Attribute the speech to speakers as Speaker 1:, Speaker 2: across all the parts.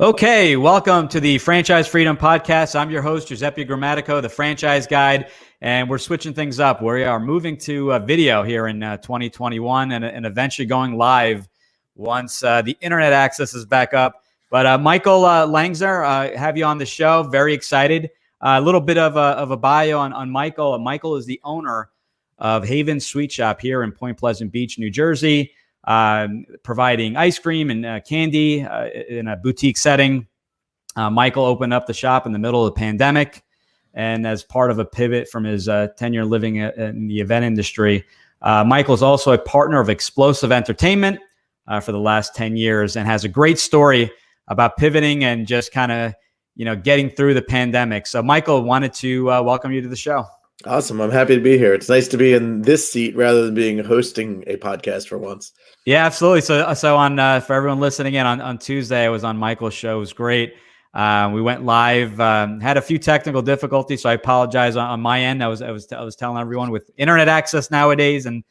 Speaker 1: Okay, welcome to the Franchise Freedom Podcast. I'm your host, Giuseppe Grammatico, the franchise guide, and we're switching things up. We are moving to video here in 2021 and eventually going live once the internet access is back up. But Michael Langzer, have you on the show. Very excited. A little bit of a bio on Michael. Michael is the owner of Haven Sweet Shop here in Point Pleasant Beach, New Jersey. Providing ice cream and candy in a boutique setting. Michael opened up the shop in the middle of the pandemic, and as part of a pivot from his tenure living in the event industry, Michael is also a partner of Explosive Entertainment for the last 10 years and has a great story about pivoting and just kind of, getting through the pandemic. So Michael, wanted to welcome you to the show.
Speaker 2: Awesome. I'm happy to be here. It's nice to be in this seat rather than being hosting a podcast for once.
Speaker 1: Yeah, absolutely. So on for everyone listening in on Tuesday, I was on Michael's show. It was great. We went live. Had a few technical difficulties, so I apologize on my end. I was telling everyone with internet access nowadays and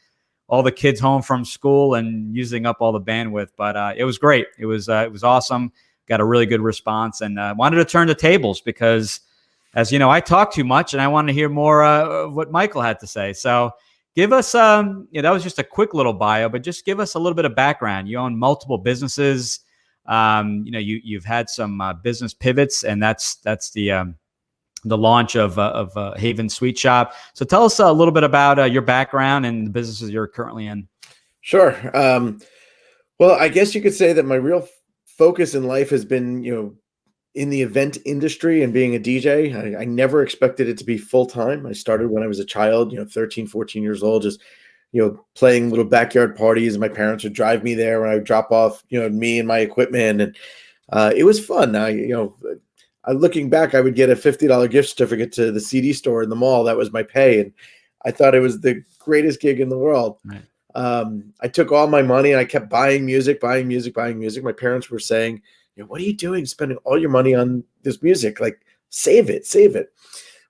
Speaker 1: all the kids home from school and using up all the bandwidth, but it was great. It was awesome. Got a really good response, and wanted to turn the tables because, as you know, I talk too much, and I wanted to hear more of what Michael had to say. So give us, that was just a quick little bio, but just give us a little bit of background. You own multiple businesses. You've had some business pivots, and that's the launch of Haven Sweet Shop. So tell us a little bit about your background and the businesses you're currently in.
Speaker 2: Sure. Well, I guess you could say that my real focus in life has been, in the event industry and being a DJ. I never expected it to be full-time. I started when I was a child, 13, 14 years old, just, playing little backyard parties. My parents would drive me there when I would drop off, me and my equipment. And it was fun. Looking back, I would get a $50 gift certificate to the CD store in the mall. That was my pay. And I thought it was the greatest gig in the world. Right. I took all my money and I kept buying music. My parents were saying, what are you doing spending all your money on this music? Like, save it.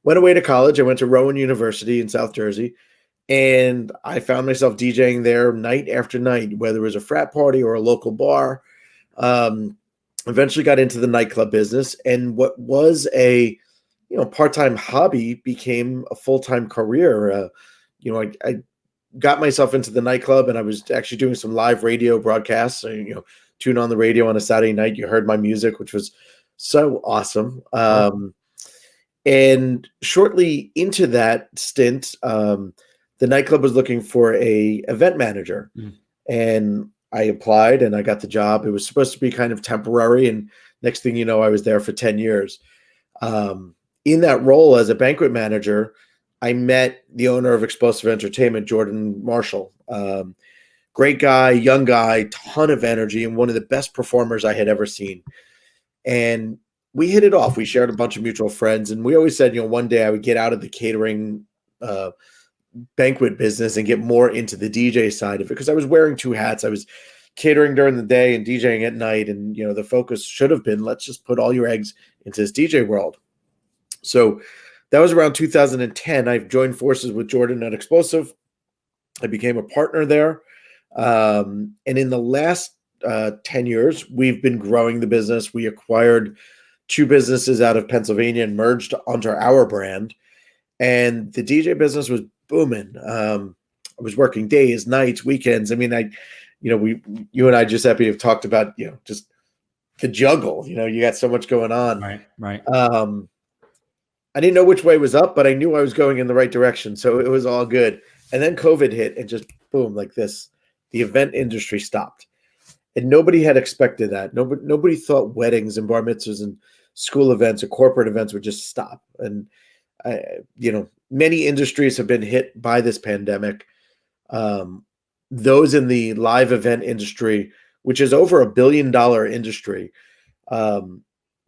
Speaker 2: Went away to college. I went to Rowan University in South Jersey, and I found myself DJing there night after night, whether it was a frat party or a local bar. Eventually got into the nightclub business, and what was a part-time hobby became a full-time career. I got myself into the nightclub, and I was actually doing some live radio broadcasts. Tune on the radio on a Saturday night, you heard my music, which was so awesome. And shortly into that stint, the nightclub was looking for a event manager. And I applied and I got the job. It was supposed to be kind of temporary. And next thing you know, I was there for 10 years. In that role as a banquet manager, I met the owner of Explosive Entertainment, Jordan Marshall. Great guy, young guy, ton of energy, and one of the best performers I had ever seen. And we hit it off. We shared a bunch of mutual friends, and we always said, one day I would get out of the catering banquet business and get more into the DJ side of it, because I was wearing two hats. I was catering during the day and DJing at night, and the focus should have been, let's just put all your eggs into this DJ world. So that was around 2010. I joined forces with Jordan at Explosive. I became a partner there. And in the last 10 years, we've been growing the business. We acquired two businesses out of Pennsylvania and merged onto our brand. And the DJ business was booming. I was working days, nights, weekends. I mean, you and I, Giuseppe, have talked about, just the juggle. You got so much going on.
Speaker 1: Right.
Speaker 2: I didn't know which way was up, but I knew I was going in the right direction. So it was all good. And then COVID hit and just boom, like this. The event industry stopped, and nobody had expected that. Nobody thought weddings and bar mitzvahs and school events or corporate events would just stop. And many industries have been hit by this pandemic. Those in the live event industry, which is over $1 billion industry,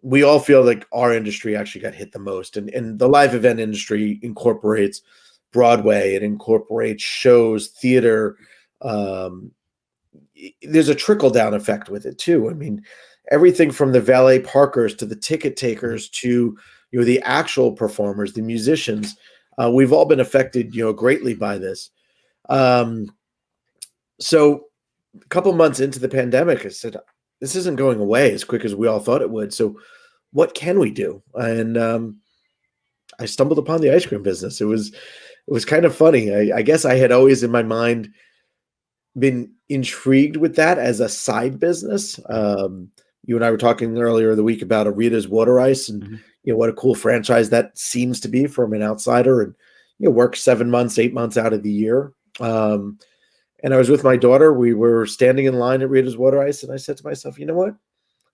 Speaker 2: we all feel like our industry actually got hit the most. And the live event industry incorporates Broadway, it incorporates shows, theater. There's a trickle-down effect with it too. I mean, everything from the valet parkers to the ticket takers to the actual performers, the musicians, we've all been affected greatly by this. So a couple months into the pandemic, I said, this isn't going away as quick as we all thought it would. So what can we do? And I stumbled upon the ice cream business. It was kind of funny. I guess I had always in my mind been intrigued with that as a side business. You and I were talking earlier in the week about Rita's Water Ice, and what a cool franchise that seems to be from an outsider, and work 7 months, 8 months out of the year. And I was with my daughter. We were standing in line at Rita's Water Ice, and I said to myself, you know what?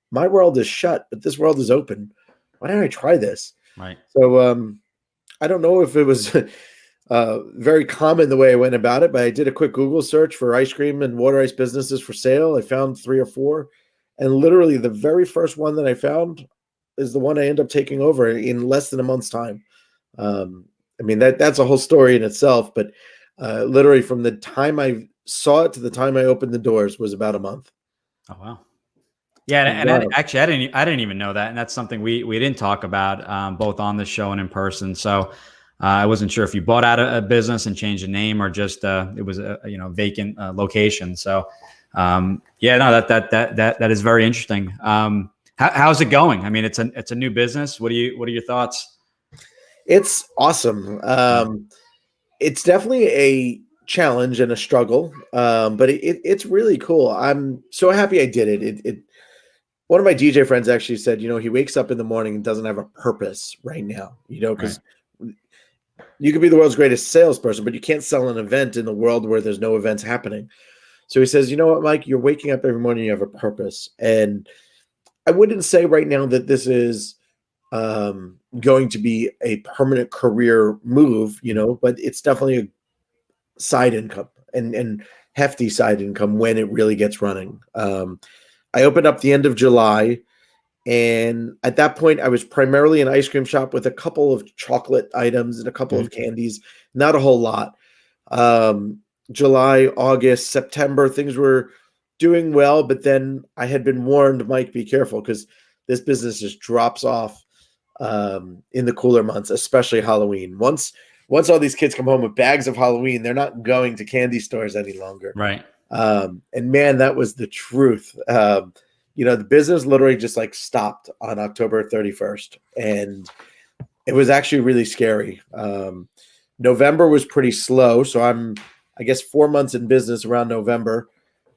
Speaker 2: My world is shut, but this world is open. Why don't I try this?
Speaker 1: Right.
Speaker 2: So I don't know if it was very common the way I went about it, but I did a quick Google search for ice cream and water ice businesses for sale. I found 3 or 4, and literally the very first one that I found is the one I end up taking over in less than a month's time. I mean, that's a whole story in itself, but literally from the time I saw it to the time I opened the doors was about a month.
Speaker 1: Oh, wow. Yeah, and actually, I didn't even know that, and that's something we didn't talk about both on the show and in person. So I wasn't sure if you bought out a business and changed the name, or just it was a vacant location. So yeah, no, that is very interesting. How's it going? I mean, it's a new business. What are your thoughts?
Speaker 2: It's awesome. It's definitely a challenge and a struggle, but it's really cool. I'm so happy I did it. One of my DJ friends actually said, he wakes up in the morning and doesn't have a purpose right now, because you could be the world's greatest salesperson, but you can't sell an event in the world where there's no events happening. So he says, you know what, Mike, you're waking up every morning, you have a purpose. And I wouldn't say right now that this is going to be a permanent career move, but it's definitely a side income and hefty side income when it really gets running. I opened up the end of July, and at that point I was primarily an ice cream shop with a couple of chocolate items and a couple of candies, not a whole lot. July, August, September, things were doing well, but then I had been warned, Mike, be careful, because this business just drops off in the cooler months, especially Halloween. Once all these kids come home with bags of Halloween, they're not going to candy stores any longer.
Speaker 1: Right.
Speaker 2: And man, that was the truth. The business literally just stopped on October 31st, and it was actually really scary. November was pretty slow. So I'm, I guess, 4 months in business around November,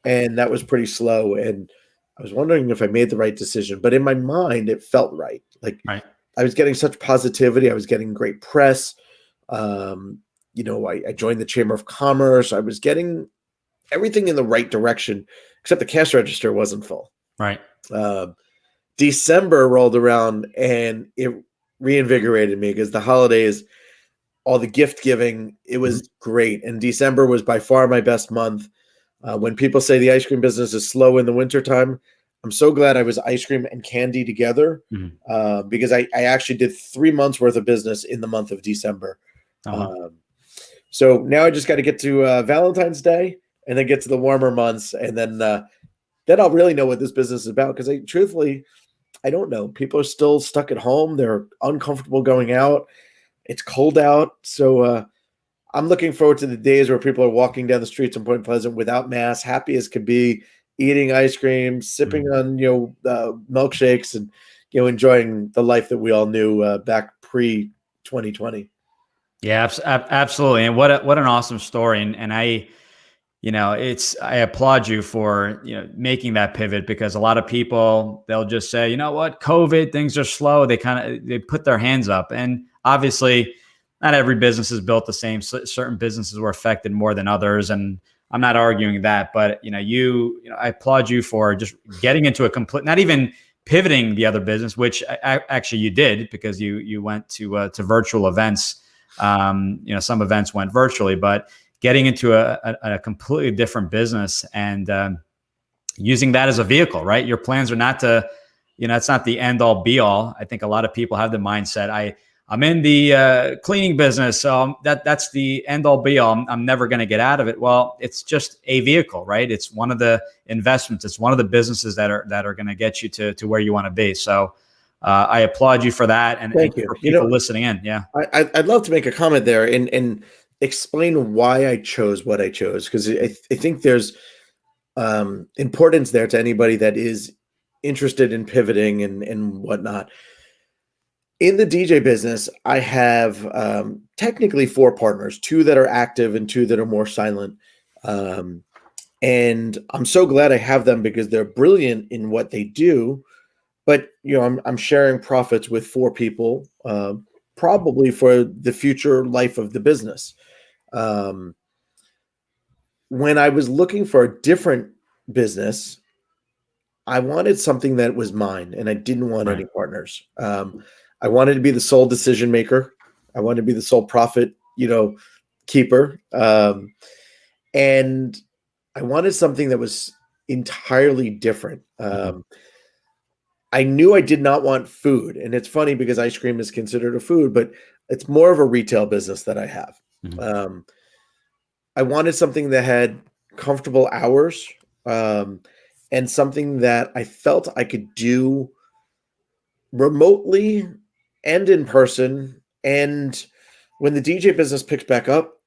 Speaker 2: and that was pretty slow. And I was wondering if I made the right decision, but in my mind, it felt right.
Speaker 1: Right.
Speaker 2: I was getting such positivity. I was getting great press. I joined the Chamber of Commerce. I was getting everything in the right direction, except the cash register wasn't full.
Speaker 1: Right.
Speaker 2: December rolled around, and it reinvigorated me because the holidays, all the gift giving, it was great. And December was by far my best month. When people say the ice cream business is slow in the wintertime, I'm so glad I was ice cream and candy together, because I actually did 3 months worth of business in the month of December. So now I just got to get to Valentine's Day, and then get to the warmer months, and then I'll really know what this business is about, because truthfully, I don't know. People are still stuck at home. They're uncomfortable going out. It's cold out. So I'm looking forward to the days where people are walking down the streets in Point Pleasant without masks, happy as could be, eating ice cream, sipping on milkshakes, and enjoying the life that we all knew back pre-2020.
Speaker 1: Yeah, absolutely. And what an awesome story. And I applaud you for, making that pivot, because a lot of people, they'll just say, you know what, COVID, things are slow. They put their hands up. And obviously not every business is built the same. Certain businesses were affected more than others. And I'm not arguing that, but I applaud you for just getting into a complete, not even pivoting the other business, which actually you did, because you went to virtual events. Some events went virtually, but getting into a completely different business and using that as a vehicle, right? Your plans are not to, it's not the end all be all. I think a lot of people have the mindset, I'm in the cleaning business, so that's the end all be all. I'm never going to get out of it. Well, it's just a vehicle, right? It's one of the investments. It's one of the businesses that are going to get you to where you want to be. So I applaud you for that, and
Speaker 2: thank you
Speaker 1: for people listening in. Yeah,
Speaker 2: I'd love to make a comment there and explain why I chose what I chose, because I think there's importance there to anybody that is interested in pivoting and whatnot. In the DJ business, I have technically 4 partners, 2 that are active and 2 that are more silent. And I'm so glad I have them because they're brilliant in what they do. But I'm sharing profits with 4 people, probably for the future life of the business. When I was looking for a different business, I wanted something that was mine, and I didn't want any partners. I wanted to be the sole decision maker. I wanted to be the sole profit, keeper. And I wanted something that was entirely different. I knew I did not want food. And it's funny because ice cream is considered a food, but it's more of a retail business that I have. Mm-hmm. I wanted something that had comfortable hours, and something that I felt I could do remotely and in person. And when the DJ business picks back up,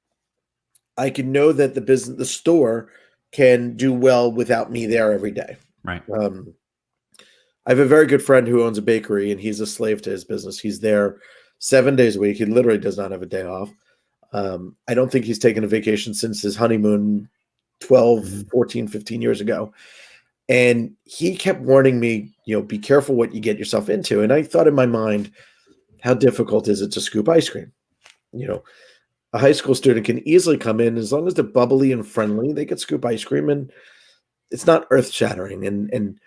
Speaker 2: I can know that the store can do well without me there every day.
Speaker 1: Right.
Speaker 2: I have a very good friend who owns a bakery, and he's a slave to his business. He's there 7 days a week. He literally does not have a day off. I don't think he's taken a vacation since his honeymoon 12, 14, 15 years ago. And he kept warning me, be careful what you get yourself into. And I thought in my mind, how difficult is it to scoop ice cream? A high school student can easily come in, as long as they're bubbly and friendly, they could scoop ice cream, and it's not earth shattering. And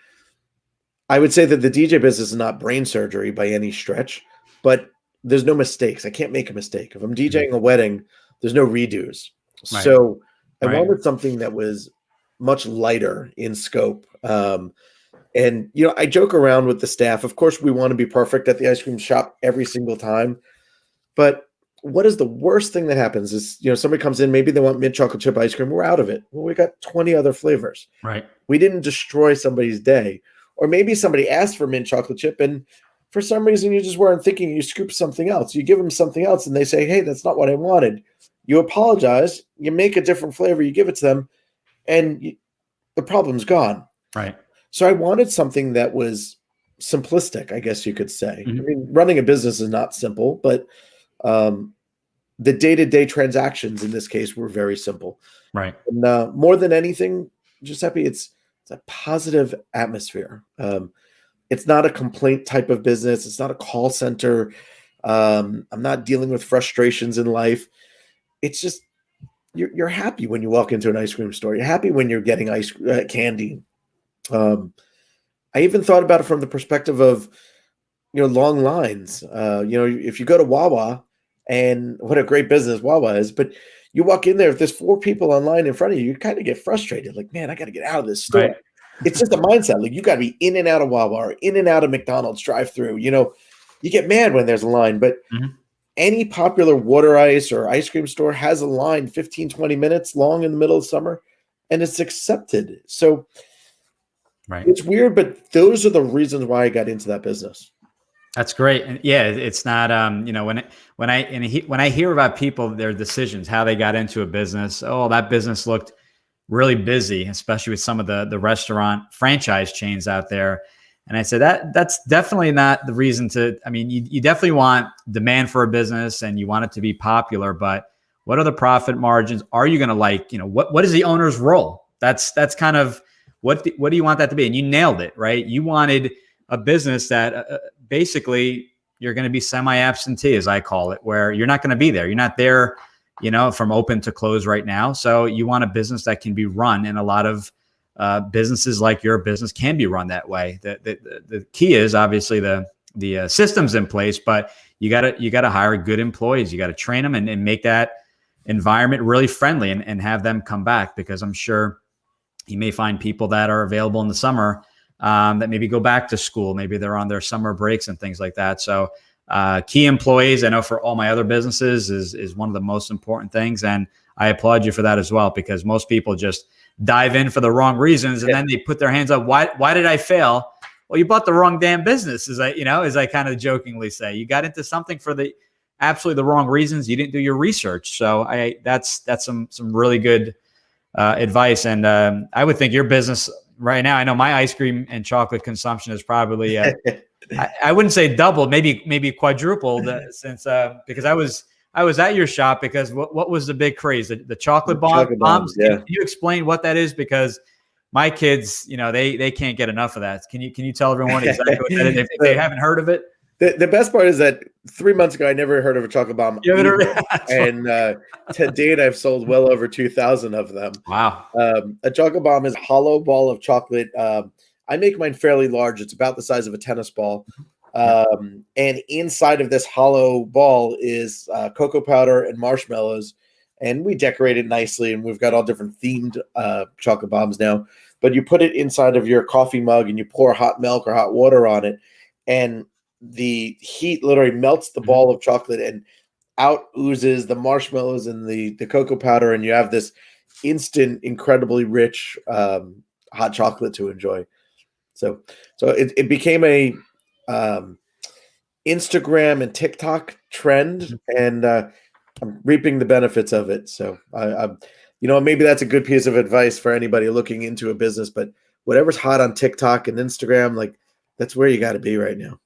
Speaker 2: I would say that the DJ business is not brain surgery by any stretch, but there's no mistakes. I can't make a mistake. If I'm DJing a wedding, there's no redos. Right. So I wanted something that was much lighter in scope. And I joke around with the staff. Of course, we want to be perfect at the ice cream shop every single time. But what is the worst thing that happens is, somebody comes in, maybe they want mint chocolate chip ice cream. We're out of it. Well, we got 20 other flavors.
Speaker 1: Right.
Speaker 2: We didn't destroy somebody's day. Or maybe somebody asked for mint chocolate chip, and for some reason you just weren't thinking, you scoop something else. You give them something else, and they say, hey, that's not what I wanted. You apologize. You make a different flavor. You give it to them, and the problem's gone.
Speaker 1: Right.
Speaker 2: So I wanted something that was simplistic, I guess you could say. Mm-hmm. I mean, running a business is not simple, but the day-to-day transactions in this case were very simple.
Speaker 1: Right.
Speaker 2: And more than anything, Giuseppe, it's a positive atmosphere. It's not a complaint type of business. It's not a call center. I'm not dealing with frustrations in life. It's just you're happy when you walk into an ice cream store. You're happy when you're getting candy. I even thought about it from the perspective of long lines. If you go to Wawa, and what a great business Wawa is, but you walk in there, if there's 4 people online in front of you, you kind of get frustrated. Like, man, I got to get out of this store. Right. It's just a mindset. Like, you got to be in and out of Wawa or in and out of McDonald's drive-through. You get mad when there's a line, but any popular water ice or ice cream store has a line 15, 20 minutes long in the middle of summer, and it's accepted. So it's weird, but those are the reasons why I got into that business.
Speaker 1: That's great. And yeah, it's not, when I hear about people, their decisions, how they got into a business, oh, that business looked really busy, especially with some of the restaurant franchise chains out there. And I said, that's definitely not the reason you definitely want demand for a business and you want it to be popular, but what are the profit margins? Are you going to what is the owner's role? That's kind of, what do you want that to be? And you nailed it, right? You wanted a business that basically you're going to be semi-absentee, as I call it, where you're not going to be there. You're not there, from open to close right now. So you want a business that can be run, and a lot of businesses like your business can be run that way. The key is obviously the systems in place, but you got to hire good employees. You got to train them and make that environment really friendly and have them come back, because I'm sure you may find people that are available in the summer that maybe go back to school. Maybe they're on their summer breaks and things like that. So key employees, I know for all my other businesses, is one of the most important things. And I applaud you for that as well, because most people just dive in for the wrong reasons, and then they put their hands up. Why did I fail? Well, you bought the wrong damn business, as I kind of jokingly say. You got into something for absolutely the wrong reasons. You didn't do your research. So that's some really good advice. And I would think your business right now, I know my ice cream and chocolate consumption is probably, I wouldn't say doubled, maybe quadrupled since because I was at your shop because what was the big craze? The chocolate bombs.
Speaker 2: Yeah.
Speaker 1: Can you explain what that is? Because my kids, they can't get enough of that. Can you tell everyone exactly what that is if they haven't heard of it?
Speaker 2: The best part is that 3 months ago, I never heard of a chocolate bomb. And to date, I've sold well over 2,000 of them.
Speaker 1: Wow.
Speaker 2: A chocolate bomb is a hollow ball of chocolate. I make mine fairly large. It's about the size of a tennis ball. And inside of this hollow ball is cocoa powder and marshmallows. And we decorate it nicely. And we've got all different themed chocolate bombs now. But you put it inside of your coffee mug and you pour hot milk or hot water on it. And the heat literally melts the ball of chocolate and out oozes the marshmallows and the cocoa powder. And you have this instant, incredibly rich hot chocolate to enjoy. So it became a Instagram and TikTok trend, and I'm reaping the benefits of it. So maybe that's a good piece of advice for anybody looking into a business, but whatever's hot on TikTok and Instagram, like that's where you got to be right now.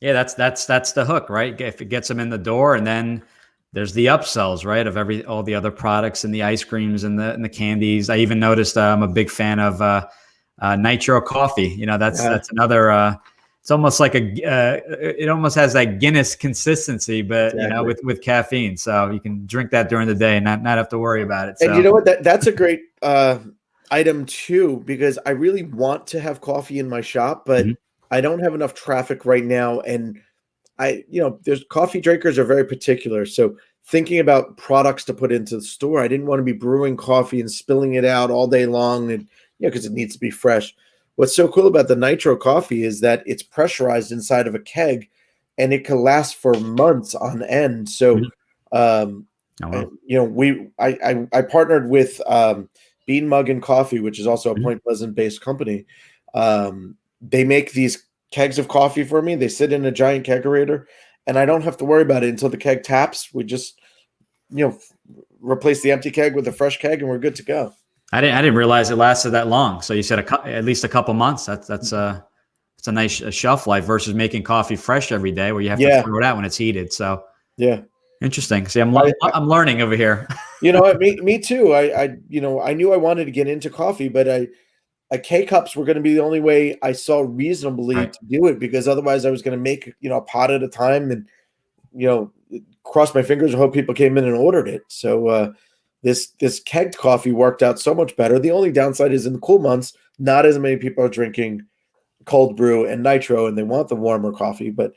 Speaker 1: Yeah, that's the hook, right? If it gets them in the door, and then there's the upsells, right, of all the other products and the ice creams and the candies. I even noticed I'm a big fan of Nitro coffee. That's another. It's almost like it almost has that Guinness consistency, but
Speaker 2: exactly.
Speaker 1: with caffeine, so you can drink that during the day and not have to worry about it. So.
Speaker 2: And you know what? That's a great item too, because I really want to have coffee in my shop, but I don't have enough traffic right now. And there's coffee drinkers are very particular. So thinking about products to put into the store, I didn't want to be brewing coffee and spilling it out all day long, and because it needs to be fresh. What's so cool about the Nitro coffee is that it's pressurized inside of a keg, and it can last for months on end. So, I partnered with Bean Mug and Coffee, which is also a Point Pleasant based company. They make these kegs of coffee for me. They sit in a giant kegerator, and I don't have to worry about it until the keg taps. We just, replace the empty keg with a fresh keg, and we're good to go.
Speaker 1: I didn't realize it lasted that long. So you said at least a couple months. That's a nice shelf life versus making coffee fresh every day, where you have to throw it out when it's heated. So interesting. See, I'm learning over here.
Speaker 2: Me too. I knew I wanted to get into coffee, but K-cups were going to be the only way I saw reasonably to do it, because otherwise I was going to make a pot at a time and cross my fingers and hope people came in and ordered it. So this kegged coffee worked out so much better. The only downside is in the cool months, not as many people are drinking cold brew and Nitro, and they want the warmer coffee. But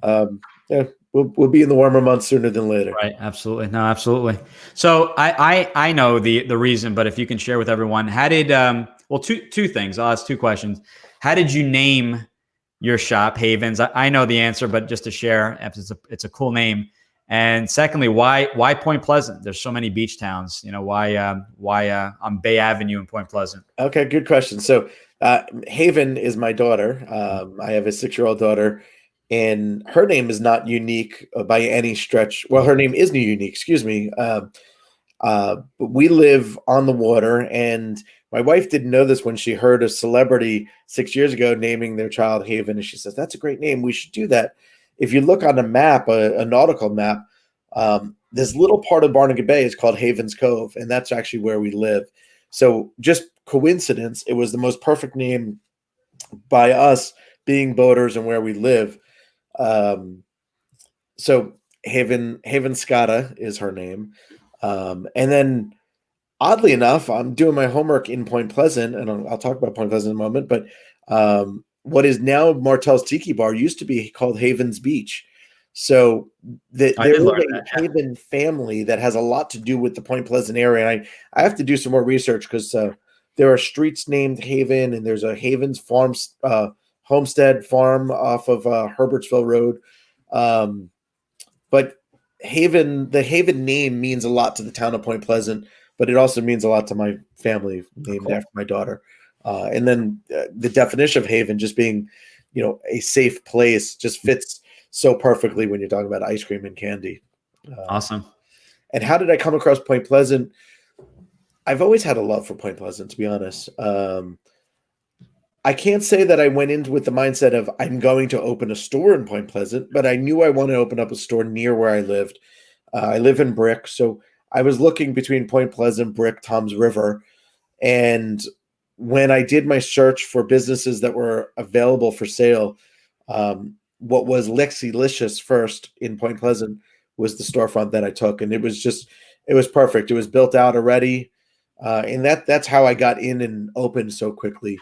Speaker 2: we'll be in the warmer months sooner than later.
Speaker 1: Right. Absolutely. No, absolutely. So I know the reason, but if you can share with everyone, how did two things. I'll ask two questions. How did you name your shop, Havens? I know the answer, but just to share, it's a cool name. And secondly, why Point Pleasant? There's so many beach towns. Why on Bay Avenue in Point Pleasant?
Speaker 2: Okay, good question. So Haven is my daughter. I have a 6-year-old daughter, and her name is not unique by any stretch. Well, her name is unique. Excuse me. But we live on the water, and my wife didn't know this when she heard a celebrity 6 years ago naming their child Haven, and she says, "That's a great name. We should do that." If you look on a map, a nautical map, this little part of Barnegat Bay is called Havens Cove, and that's actually where we live. So just coincidence, it was the most perfect name by us being boaters and where we live. So Haven Scotta is her name. And then oddly enough, I'm doing my homework in Point Pleasant, and I'll talk about Point Pleasant in a moment, but what is now Martel's Tiki Bar used to be called Havens Beach. So there is a Haven family that has a lot to do with the Point Pleasant area. And I have to do some more research, because there are streets named Haven, and there's a Havens farm, homestead farm off of Herbertsville Road. But the Haven name means a lot to the town of Point Pleasant, but it also means a lot to my family, named after my daughter. And then the definition of Haven just being, a safe place, just fits so perfectly when you're talking about ice cream and candy.
Speaker 1: Awesome.
Speaker 2: And how did I come across Point Pleasant? I've always had a love for Point Pleasant, to be honest. I can't say that I went into with the mindset of I'm going to open a store in Point Pleasant, but I knew I wanted to open up a store near where I lived. I live in Brick, so I was looking between Point Pleasant, Brick, Toms River, and when I did my search for businesses that were available for sale, what was Lexilicious first in Point Pleasant was the storefront that I took, and it was perfect. It was built out already, and that's how I got in and opened so quickly.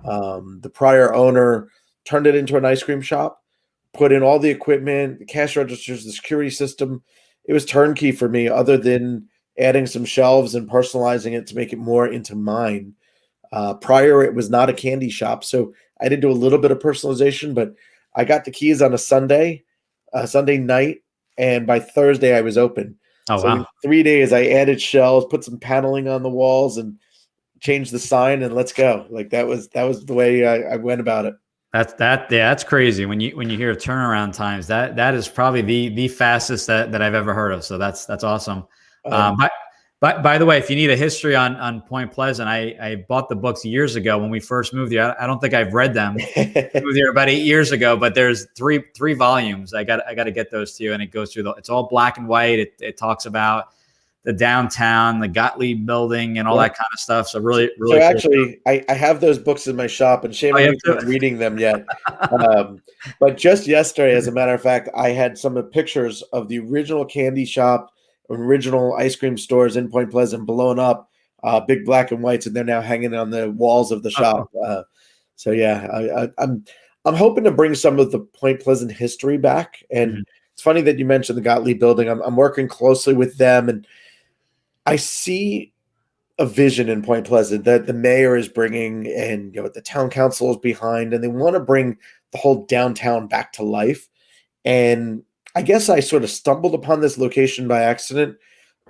Speaker 2: The prior owner turned it into an ice cream shop, put in all the equipment, the cash registers, the security system. It was turnkey for me, other than adding some shelves and personalizing it to make it more into mine. Prior, it was not a candy shop, so I did do a little bit of personalization, but I got the keys on a Sunday night, and by Thursday I was open.
Speaker 1: Oh,
Speaker 2: So in
Speaker 1: wow.
Speaker 2: 3 days, I added shelves, put some paneling on the walls, and changed the sign, and let's go. Like that was the way I went about it.
Speaker 1: That's crazy. When you hear turnaround times, that is probably the fastest that I've ever heard of. So that's awesome.
Speaker 2: Um,
Speaker 1: But by the way, if you need a history on Point Pleasant, I bought the books years ago when we first moved here. I don't think I've read them. I moved here about 8 years ago, but there's three volumes. I got to get those to you, and it goes through it's all black and white. It talks about the downtown, the Gottlieb building, and all that kind of stuff. So really
Speaker 2: so
Speaker 1: cool
Speaker 2: actually, I have those books in my shop, and shame on me for reading them yet. But just yesterday, as a matter of fact, I had some pictures of the original candy shop, original ice cream stores in Point Pleasant blown up, big black and whites, and they're now hanging on the walls of the shop. So yeah, I'm hoping to bring some of the Point Pleasant history back. And it's funny that you mentioned the Gottlieb building. I'm working closely with them, and I see a vision in Point Pleasant that the mayor is bringing, and the town council is behind, and they want to bring the whole downtown back to life. And I guess I sort of stumbled upon this location by accident,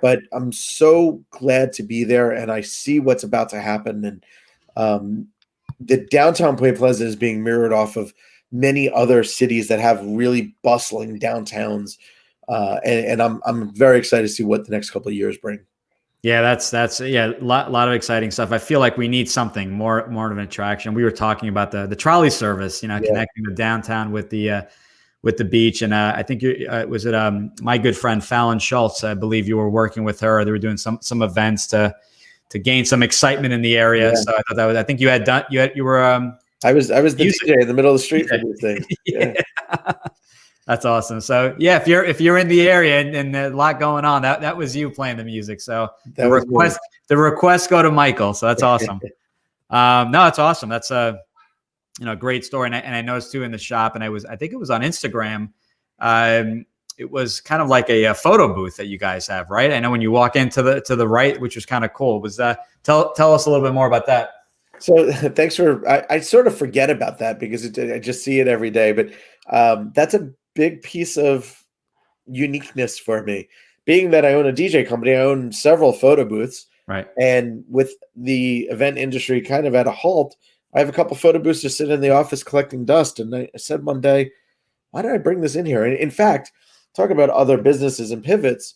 Speaker 2: but I'm so glad to be there, and I see what's about to happen. And the downtown Point Pleasant is being mirrored off of many other cities that have really bustling downtowns, and I'm very excited to see what the next couple of years bring.
Speaker 1: Yeah, that's a lot of exciting stuff. I feel like we need something more of an attraction. We were talking about the trolley service, connecting the downtown with the beach. And I think was it my good friend Fallon Schultz. I believe you were working with her. They were doing some events to gain some excitement in the area. Yeah. So I thought that was. I think you had done. You were.
Speaker 2: I was the DJ in the middle of the street for these things. Yeah.
Speaker 1: That's awesome. So yeah, if you're in the area and a lot going on, that was you playing the music. So the requests go to Michael. So that's awesome. No, it's awesome. That's a great story. And I noticed too in the shop, and I think it was on Instagram. It was kind of like a photo booth that you guys have, right? I know when you walk into the right, which was kind of cool. Was tell us a little bit more about that.
Speaker 2: So thanks for. I sort of forget about that because I just see it every day, but that's a big piece of uniqueness for me. Being that I own a DJ company, I own several photo booths.
Speaker 1: Right.
Speaker 2: And with the event industry kind of at a halt, I have a couple photo booths just sitting in the office collecting dust. And I said one day, why did I bring this in here? And in fact, talk about other businesses and pivots.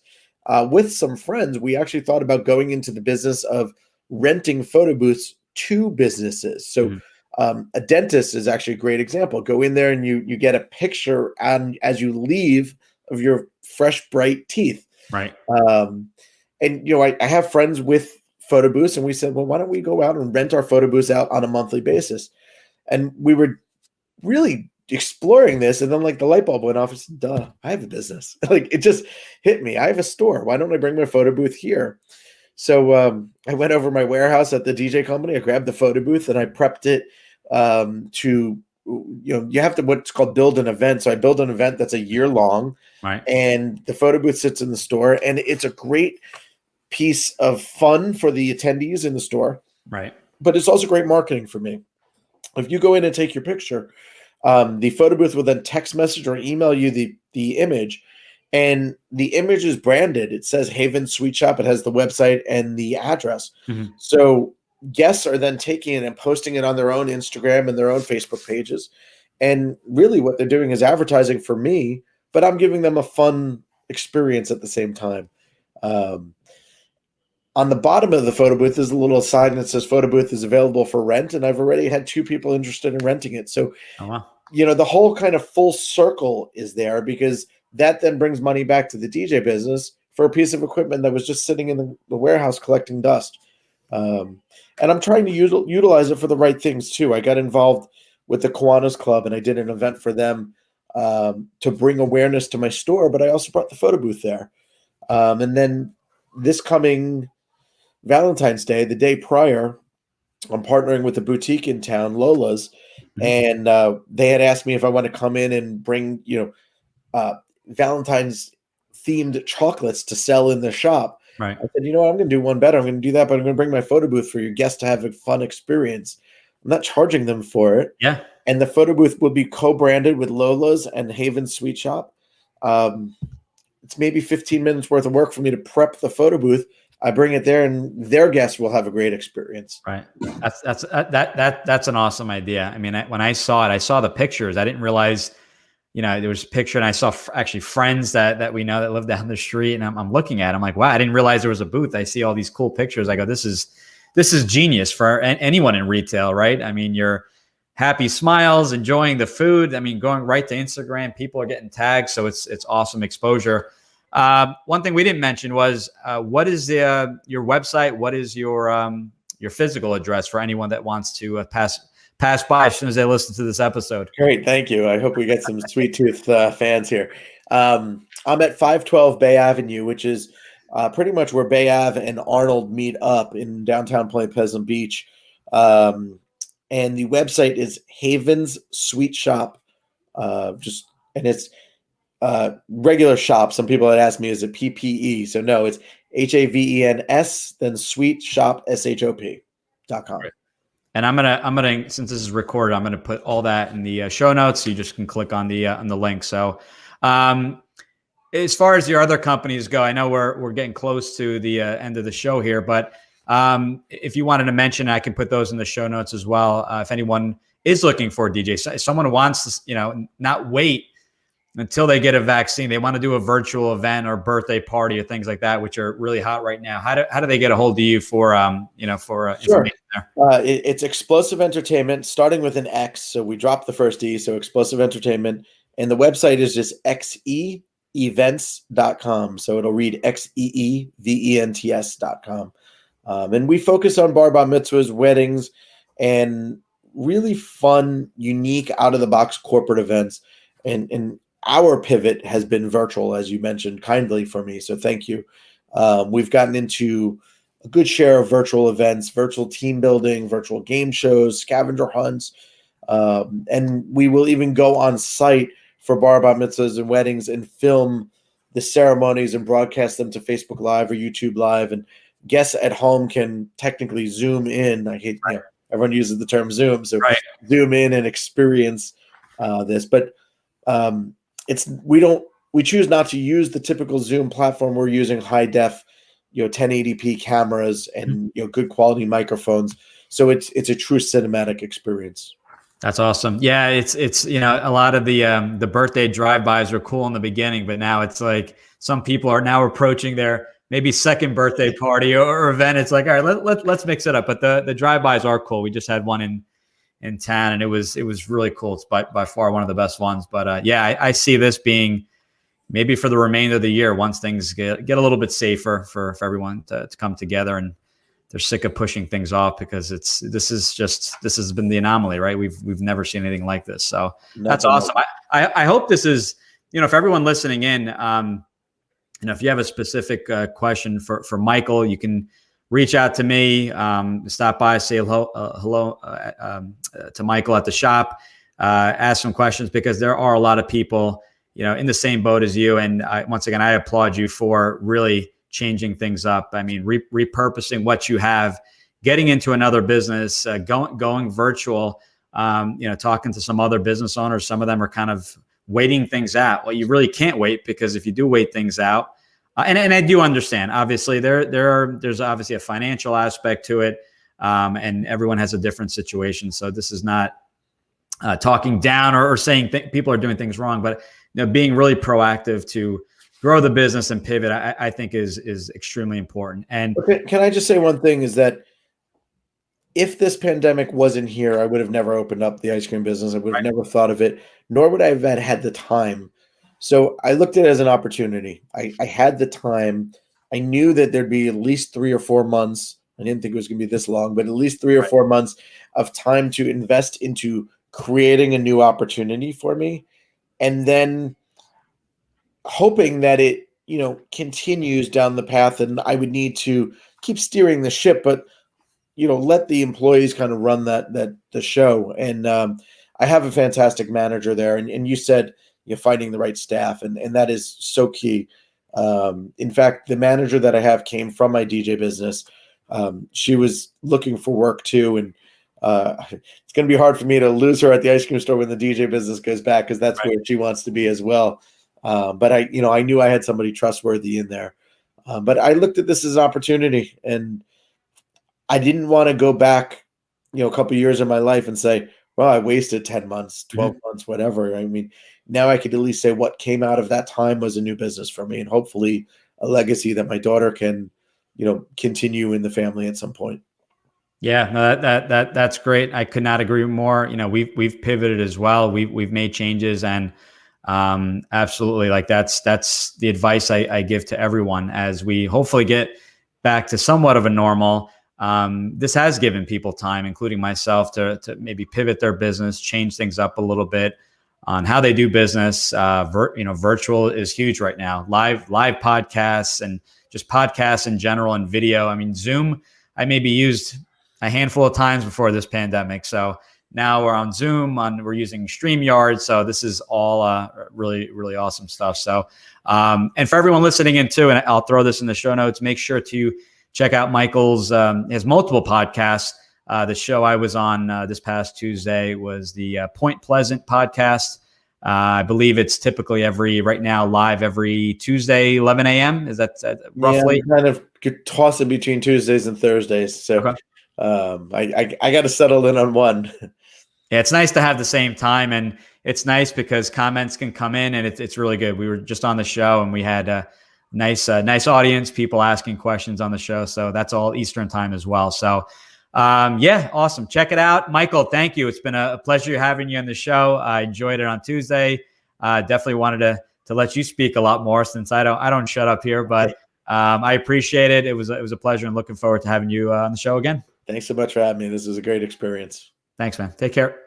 Speaker 2: With some friends, we actually thought about going into the business of renting photo booths to businesses. So a dentist is actually a great example. Go in there and you get a picture as you leave of your fresh, bright teeth.
Speaker 1: Right.
Speaker 2: And I have friends with photo booths, and we said, well, why don't we go out and rent our photo booths out on a monthly basis? And we were really exploring this, and then the light bulb went off. It's duh, I have a business. It just hit me. I have a store. Why don't I bring my photo booth here? So I went over my warehouse at the DJ company. I grabbed the photo booth and I prepped it to, you have to what's called build an event. So I build an event that's a year long,
Speaker 1: right?
Speaker 2: And the photo booth sits in the store, and it's a great piece of fun for the attendees in the store,
Speaker 1: right?
Speaker 2: But it's also great marketing for me. If you go in and take your picture, the photo booth will then text message or email you the image. And the image is branded. It says Haven Sweet Shop. It has the website and the address.
Speaker 1: Mm-hmm.
Speaker 2: So guests are then taking it and posting it on their own Instagram and their own Facebook pages. And really what they're doing is advertising for me, but I'm giving them a fun experience at the same time. On on the bottom of the photo booth is a little sign that says photo booth is available for rent. And I've already had 2 people interested in renting it. So,
Speaker 1: Oh, wow.
Speaker 2: the whole kind of full circle is there, because that then brings money back to the DJ business for a piece of equipment that was just sitting in the warehouse collecting dust. And I'm trying to utilize it for the right things too. I got involved with the Kiwanis Club, and I did an event for them to bring awareness to my store, but I also brought the photo booth there. And then this coming Valentine's Day, the day prior, I'm partnering with a boutique in town, Lola's, and they had asked me if I want to come in and bring, Valentine's themed chocolates to sell in the shop.
Speaker 1: Right.
Speaker 2: I said, I'm going to do one better. I'm going to do that, but I'm going to bring my photo booth for your guests to have a fun experience. I'm not charging them for it.
Speaker 1: Yeah.
Speaker 2: And the photo booth will be co-branded with Lola's and Haven's Sweet Shop. It's maybe 15 minutes worth of work for me to prep the photo booth. I bring it there, and their guests will have a great experience.
Speaker 1: Right. That's an awesome idea. I mean, when I saw it, I saw the pictures. I didn't realize, there was a picture, and I saw actually friends that we know that live down the street, and I'm looking at it. I'm like, wow, I didn't realize there was a booth. I see all these cool pictures. I go, this is genius for anyone in retail, right? I mean, you're happy smiles, enjoying the food. I mean, going right to Instagram, people are getting tagged. So it's awesome exposure. One thing we didn't mention was what is your website? What is your physical address for anyone that wants to pass by as soon as they listen to this episode?
Speaker 2: Great, thank you. I hope we get some Sweet Tooth fans here. I'm at 512 Bay Avenue, which is pretty much where Bay Ave and Arnold meet up in downtown Point Pleasant Beach. And the website is Haven's Sweet Shop. And it's regular shop. Some people had asked me, is it PPE? So no, it's HAVENS, then Sweet Shop SHOP.com.
Speaker 1: Right. And I'm gonna since this is recorded, I'm gonna put all that in the show notes. So you just can click on the link. So as far as your other companies go, I know we're getting close to the end of the show here, but if you wanted to mention, I can put those in the show notes as well. If anyone is looking for a DJ, if someone wants to, not wait until they get a vaccine, they want to do a virtual event or birthday party or things like that, which are really hot right now. How do they get a hold of you for information there?
Speaker 2: It's Explosive Entertainment, starting with an X. So we dropped the first E, so Explosive Entertainment. And the website is just xeevents.com. So it'll read xeevents.com. And we focus on bar mitzvahs, weddings, and really fun, unique, out-of-the-box corporate events. And our pivot has been virtual, as you mentioned kindly for me, so thank you. We've gotten into a good share of virtual events, virtual team building, virtual game shows, scavenger hunts, and we will even go on site for bar mitzvahs and weddings and film the ceremonies and broadcast them to Facebook Live or YouTube Live, and guests at home can technically zoom in. I hate everyone uses the term Zoom, so zoom in and experience this. But we choose not to use the typical Zoom platform. We're using high def, 1080p cameras and good quality microphones. So it's a true cinematic experience.
Speaker 1: That's awesome. Yeah, it's a lot of the birthday drive-bys were cool in the beginning, but now it's like some people are now approaching their maybe second birthday party or event. It's like, all right, let's mix it up. But the drive-bys are cool. We just had one in town, and it was really cool. It's by far one of the best ones. But I see this being maybe for the remainder of the year, once things get a little bit safer for everyone to come together, and they're sick of pushing things off because this has been the anomaly, right? We've never seen anything like this. So that's awesome. I hope this is, for everyone listening in, if you have a specific question for Michael, you can reach out to me, stop by, say hello to Michael at the shop, ask some questions, because there are a lot of people, in the same boat as you. And once again, I applaud you for really changing things up. I mean, repurposing what you have, getting into another business, going virtual, talking to some other business owners. Some of them are kind of waiting things out. Well, you really can't wait, because if you do wait things out, and I do understand, obviously there's obviously a financial aspect to it, and everyone has a different situation. So this is not talking down or saying people are doing things wrong, but being really proactive to grow the business and pivot, I think is extremely important. And
Speaker 2: okay, can I just say one thing is that if this pandemic wasn't here, I would have never opened up the ice cream business. I would have never thought of it, nor would I have had the time. So I looked at it as an opportunity. I had the time. I knew that there'd be at least 3 or 4 months. I didn't think it was going to be this long, but at least 3 or 4 months of time to invest into creating a new opportunity for me. And then hoping that it, continues down the path, and I would need to keep steering the ship, but let the employees kind of run the show. And I have a fantastic manager there. And you said finding the right staff, and that is so key. In fact, the manager that I have came from my DJ business. She was looking for work too, and it's going to be hard for me to lose her at the ice cream store when the DJ business goes back, because that's where she wants to be as well. But I knew I had somebody trustworthy in there. But I looked at this as an opportunity, and I didn't want to go back, a couple of years of my life and say, well, I wasted 10 months, 12 months, whatever. I mean, now I could at least say what came out of that time was a new business for me, and hopefully a legacy that my daughter can, continue in the family at some point.
Speaker 1: Yeah, no, that's great. I could not agree more. We've pivoted as well. We've made changes, and absolutely, like that's the advice I give to everyone as we hopefully get back to somewhat of a normal. This has given people time, including myself, to maybe pivot their business, change things up a little bit on how they do business. Virtual is huge right now. Live podcasts and just podcasts in general, and video. I mean, Zoom, I maybe used a handful of times before this pandemic. So now we're on Zoom, we're using StreamYard. So this is all really, really awesome stuff. So, and for everyone listening in too, and I'll throw this in the show notes, make sure to check out Michael's, his multiple podcasts. The show I was on this past Tuesday was the Point Pleasant podcast. I believe it's typically right now live every Tuesday, 11 a.m. Is that roughly?
Speaker 2: Yeah, kind of toss it between Tuesdays and Thursdays. So okay. I got to settle in on one.
Speaker 1: Yeah, it's nice to have the same time, and it's nice because comments can come in, and it's really good. We were just on the show, and we had a nice audience, people asking questions on the show. So that's all Eastern time as well. So yeah, awesome. Check it out. Michael, thank you. It's been a pleasure having you on the show. I enjoyed it on Tuesday. Definitely wanted to let you speak a lot more, since I don't shut up here, but I appreciate it. It was a pleasure, and looking forward to having you on the show again.
Speaker 2: Thanks so much for having me. This was a great experience.
Speaker 1: Thanks, man. Take care.